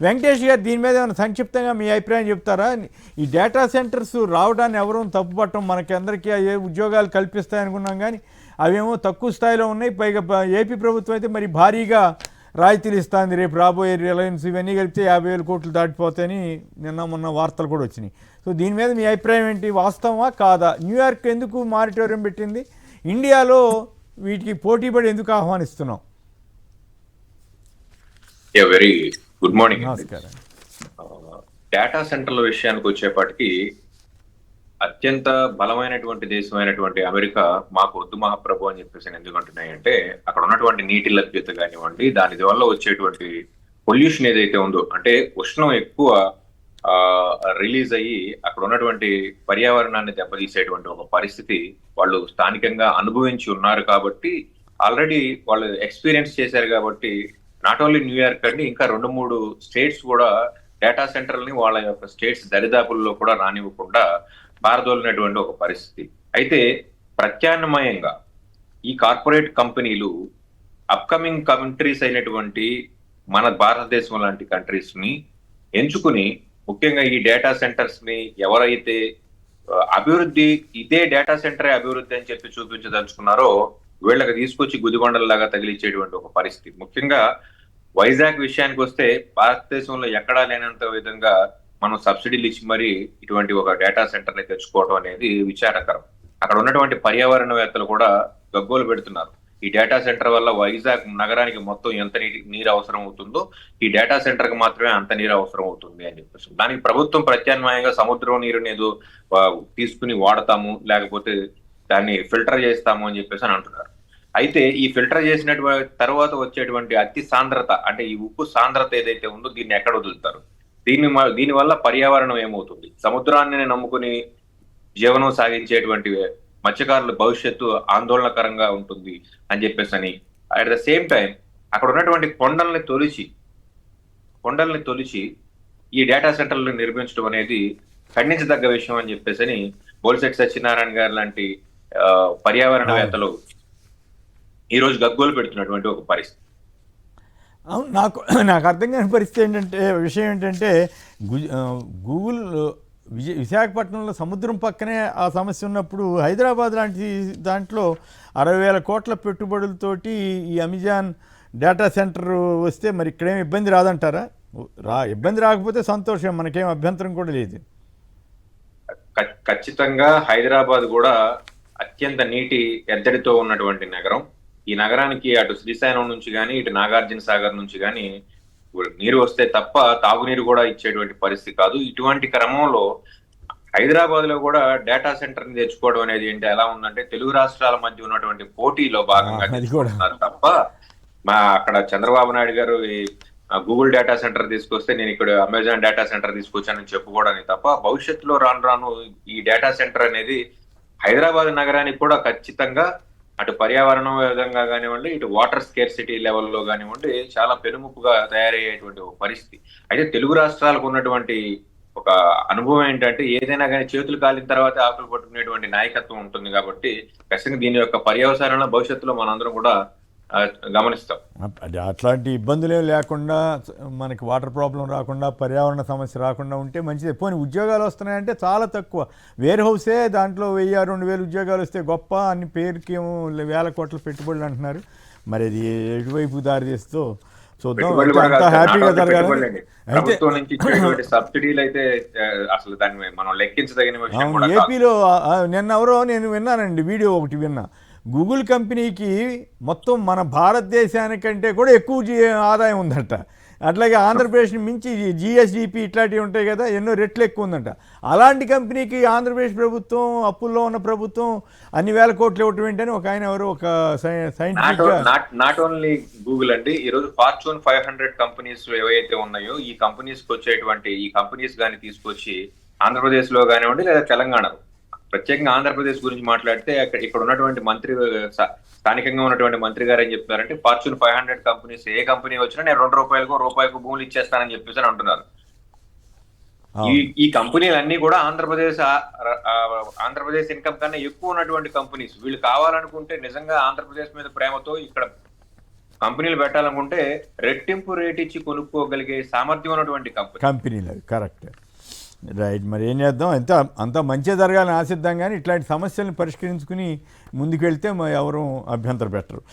వెంకటేష్ గారు దీని మీద ఏమైనా సంక్షిప్తంగా మీ అభిప్రాయం చెప్తారా? ఈ డేటా సెంటర్స్ రావడాన్ని ఎవరూ తప్పుపట్టం, మనకి అందరికీ ఏ ఉద్యోగాలు కల్పిస్తాయనుకున్నాం, కానీ అవేమో తక్కువ స్థాయిలో ఉన్నాయి. పైగా ఏపీ ప్రభుత్వం అయితే మరి భారీగా రాయితీలు ఇస్తుంది. రేపు రాబోయే రిలయన్స్ ఇవన్నీ కలిపితే 50,000 కోట్లు దాటిపోతాయని నిన్న మొన్న వార్తలు కూడా వచ్చినాయి. సో దీని మీద మీ అభిప్రాయం ఏంటి? వాస్తవమా కాదా? న్యూయార్క్ ఎందుకు మారిటోరియం పెట్టింది? ఇండియాలో వీటికి పోటీపడి ఎందుకు ఆహ్వానిస్తున్నాం? Very good morning. నమస్కారం. డేటా సెంటర్ల విషయానికి వచ్చేపాటికి అత్యంత బలమైనటువంటి దేశమైనటువంటి అమెరికా మాకు వద్దు మహాప్రభు అని చెప్పేసి ఎందుకు అంటున్నాయంటే, అక్కడ ఉన్నటువంటి నీటి లభ్యత కానివ్వండి, దాని వల్ల వచ్చేటువంటి పొల్యూషన్ ఏదైతే ఉందో, అంటే ఉష్ణం ఎక్కువ రిలీజ్ అయ్యి అక్కడ ఉన్నటువంటి పర్యావరణాన్ని దెబ్బతీసేటువంటి ఒక పరిస్థితి వాళ్ళు స్థానికంగా అనుభవించి ఉన్నారు. కాబట్టి ఆల్రెడీ వాళ్ళు ఎక్స్పీరియన్స్ చేశారు. కాబట్టి నాట్ ఓన్లీ న్యూయార్క్ అండి, ఇంకా 2-3 స్టేట్స్ కూడా డేటా సెంటర్ని వాళ్ళ యొక్క స్టేట్స్ దరిదాపుల్లో కూడా రానివ్వకుండా పారదోలినటువంటి ఒక పరిస్థితి. అయితే ప్రత్యామ్నాయంగా ఈ కార్పొరేట్ కంపెనీలు అప్కమింగ్ కంట్రీస్ అయినటువంటి మన భారతదేశం లాంటి కంట్రీస్ ని ఎంచుకుని, ముఖ్యంగా ఈ డేటా సెంటర్స్ ని ఎవరైతే అభివృద్ధి, ఇదే డేటా సెంటరే అభివృద్ధి అని చెప్పి చూపించదలుచుకున్నారో వీళ్ళకి తీసుకొచ్చి గుదిబండల్లాగా తగిలించేటువంటి ఒక పరిస్థితి. ముఖ్యంగా వైజాగ్ విషయానికి వస్తే భారతదేశంలో ఎక్కడా లేనంత విధంగా మనం సబ్సిడీలు ఇచ్చి మరి ఇటువంటి ఒక డేటా సెంటర్ ని తెచ్చుకోవడం అనేది విచారకరం. అక్కడ ఉన్నటువంటి పర్యావరణవేత్తలు కూడా గగ్గోలు పెడుతున్నారు. ఈ డేటా సెంటర్ వల్ల వైజాగ్ నగరానికి మొత్తం ఎంత నీరు అవసరం అవుతుందో ఈ డేటా సెంటర్ కి మాత్రమే అంత నీరు అవసరం అవుతుంది అని చెప్పేసి, దానికి ప్రభుత్వం ప్రత్యామ్నాయంగా సముద్రం నీరుని ఏదో తీసుకుని వాడతాము, లేకపోతే దాన్ని ఫిల్టర్ చేస్తాము అని చెప్పేసి అని అంటున్నారు. అయితే ఈ ఫిల్టర్ చేసినటువంటి తర్వాత వచ్చేటువంటి అతి సాంద్రత, అంటే ఈ ఉప్పు సాంద్రత ఏదైతే ఉందో దీన్ని ఎక్కడ వదులుతారు? దీని వల్ల పర్యావరణం ఏమవుతుంది? సముద్రాన్ని నమ్ముకుని జీవనం సాగించేటువంటి మత్స్యకారుల భవిష్యత్తు ఆందోళనకరంగా ఉంటుంది అని చెప్పేసి అని, అట్ ద సేమ్ టైం అక్కడ ఉన్నటువంటి కొండల్ని తొలిచి ఈ డేటా సెంటర్లను నిర్మించడం అనేది ఖండించదగ్గ విషయం అని చెప్పేసి అని బోల్శెట్టి సత్యనారాయణ గారు లాంటి పర్యావరణవేత్తలు ఈ రోజు గగ్గోలు పెడుతున్నటువంటి ఒక పరిస్థితి. అవును, నాకు అర్థం కాని పరిస్థితి విషయం ఏంటంటే, గూగుల్ విశాఖపట్నంలో సముద్రం పక్కనే ఆ సమస్య ఉన్నప్పుడు హైదరాబాద్ లాంటి దాంట్లో 60,000 కోట్ల పెట్టుబడులతోటి ఈ అమెజాన్ డేటా సెంటర్ వస్తే మరి ఇక్కడేం ఇబ్బంది రాదంటారా? ఇబ్బంది రాకపోతే సంతోషం, మనకేం అభ్యంతరం కూడా లేదు. ఖచ్చితంగా హైదరాబాద్ కూడా అత్యంత నీటి ఎద్దడితో ఉన్నటువంటి నగరం. ఈ నగరానికి అటు శ్రీశైలం నుంచి కానీ ఇటు నాగార్జున సాగర్ నుంచి కానీ నీరు వస్తే తప్ప తాగునీరు కూడా ఇచ్చేటువంటి పరిస్థితి కాదు. ఇటువంటి క్రమంలో హైదరాబాద్ లో కూడా డేటా సెంటర్ ని తెచ్చుకోవడం అనేది ఏంటి ఎలా ఉందంటే, తెలుగు రాష్ట్రాల మధ్య ఉన్నటువంటి పోటీలో భాగంగా తెచ్చుకుంటున్నారు తప్ప, అక్కడ చంద్రబాబు నాయుడు గారు గూగుల్ డేటా సెంటర్ తీసుకొస్తే నేను ఇక్కడ అమెజాన్ డేటా సెంటర్ తీసుకొచ్చానని చెప్పుకోవడానికి తప్ప, భవిష్యత్తులో రాను ఈ డేటా సెంటర్ అనేది హైదరాబాద్ నగరానికి కూడా ఖచ్చితంగా అటు పర్యావరణం విధంగా కానివ్వండి, ఇటు వాటర్ స్కేర్సిటీ లెవెల్లో కానివ్వండి చాలా పెనుముప్పుగా తయారయ్యేటువంటి ఒక పరిస్థితి. అయితే తెలుగు రాష్ట్రాలకు ఉన్నటువంటి ఒక అనుభవం ఏంటంటే, ఏదైనా కానీ చేతులు కాలిన తర్వాత ఆకులు పట్టుకునేటువంటి నాయకత్వం ఉంటుంది. కాబట్టి ఖచ్చితంగా దీని యొక్క పర్యవసానాలను భవిష్యత్తులో మనందరం కూడా గమనిస్తాం. అట్లాంటి ఇబ్బందులు లేకుండా, మనకి వాటర్ ప్రాబ్లం రాకుండా, పర్యావరణ సమస్య రాకుండా ఉంటే మంచిది. పోనీ ఉద్యోగాలు వస్తున్నాయంటే చాలా తక్కువ, వేర్ హౌసే దాంట్లో 1000-2000 ఉద్యోగాలు వస్తే గొప్ప అని పేరుకి 1,000 కోట్ల పెట్టుబడులు అంటున్నారు. మరి అది ఎటువైపు దారి తీస్తూ చూద్దాం. అంతా హ్యాపీగా జరగాలి. అయితే సబ్సిడీలు అయితే అసలు దాన్ని మనం లెక్కించదగిన విషయం. ఏపీలో నేను విన్నానండి, వీడియో ఒకటి విన్నా. గూగుల్ కంపెనీకి మొత్తం మన భారతదేశానికంటే కూడా ఎక్కువ ఆదాయం ఉందట. అట్లాగే ఆంధ్రప్రదేశ్ మించి జిఎస్డిపి ఇట్లాంటివి ఉంటాయి కదా, ఎన్నో రెట్లు ఎక్కువ ఉందంట. అలాంటి కంపెనీకి ఆంధ్రప్రదేశ్ ప్రభుత్వం, అప్పుల్లో ఉన్న ప్రభుత్వం అన్ని వేల కోట్లు ఇవ్వటం ఏంటని ఒక ఆయన ఎవరు ఒక సైంటిఫిక్, నాట్ ఓన్లీ గూగుల్ అండి, ఈ రోజు ఫార్చ్యూన్ 500 కంపెనీస్ ఏవైతే ఉన్నాయో ఈ కంపెనీస్ కి వచ్చేటువంటి ఈ కంపెనీస్ కానీ తీసుకొచ్చి ఆంధ్రప్రదేశ్ లో కానివ్వండి లేదా తెలంగాణలో, ప్రత్యేకంగా ఆంధ్రప్రదేశ్ గురించి మాట్లాడితే ఇక్కడ ఉన్నటువంటి మంత్రి, స్థానికంగా ఉన్నటువంటి మంత్రి గారు ఏం చెప్తున్నారంటే, ఫార్చ్యూన్ 500 కంపెనీస్ ఏ కంపెనీ వచ్చినా నేను ₹2 భూములు ఇచ్చేస్తానని చెప్పేసి అని అంటున్నారు. ఈ కంపెనీలన్నీ కూడా ఆంధ్రప్రదేశ్ ఇన్కమ్ కన్నా ఎక్కువ ఉన్నటువంటి కంపెనీస్. వీళ్ళు కావాలనుకుంటే నిజంగా ఆంధ్రప్రదేశ్ మీద ప్రేమతో ఇక్కడ కంపెనీలు పెట్టాలనుకుంటే రెట్టింపు రేట్ ఇచ్చి కొనుక్కోగలిగే సామర్థ్యం ఉన్నటువంటి కంపెనీ. కంపెనీలు కరెక్ట్. రైట్. మరి ఏం చేద్దాం, అంతా మంచి జరగాలని ఆశిద్దాం, కానీ ఇట్లాంటి సమస్యలను పరిష్కరించుకుని ముందుకెళ్తే ఎవరు అభ్యంతరం పెట్టరు.